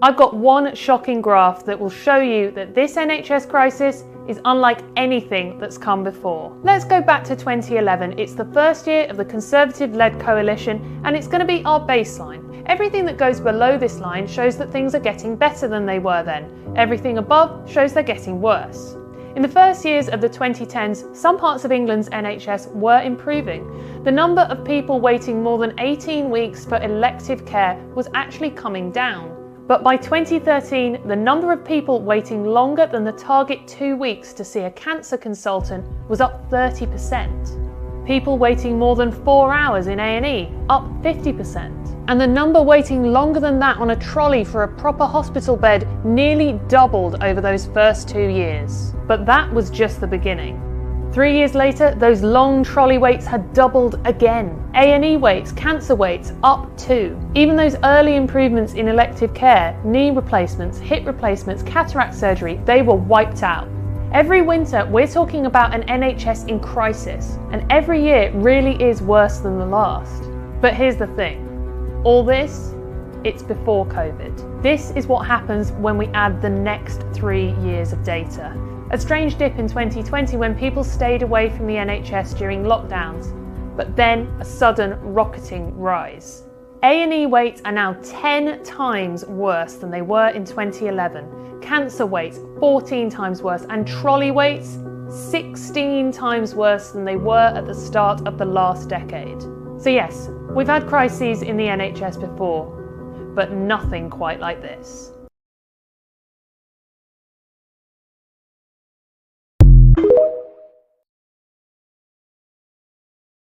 I've got one shocking graph that will show you that this NHS crisis is unlike anything that's come before. Let's go back to 2011. It's the first year of the Conservative-led coalition, and it's going to be our baseline. Everything that goes below this line shows that things are getting better than they were then. Everything above shows they're getting worse. In the first years of the 2010s, some parts of England's NHS were improving. The number of people waiting more than 18 weeks for elective care was actually coming down. But by 2013, the number of people waiting longer than the target 2 weeks to see a cancer consultant was up 30%. People waiting more than 4 hours in A&E, up 50%. And the number waiting longer than that on a trolley for a proper hospital bed nearly doubled over those first 2 years. But that was just the beginning. 3 years later, those long trolley waits had doubled again. A&E waits, cancer waits, up too. Even those early improvements in elective care, knee replacements, hip replacements, cataract surgery, they were wiped out. Every winter, we're talking about an NHS in crisis, and every year really is worse than the last. But here's the thing. All this, it's before COVID. This is what happens when we add the next 3 years of data. A strange dip in 2020 when people stayed away from the NHS during lockdowns, but then a sudden rocketing rise. A&E waits are now 10 times worse than they were in 2011. Cancer waits 14 times worse, and trolley waits 16 times worse than they were at the start of the last decade. So yes, we've had crises in the NHS before, but nothing quite like this.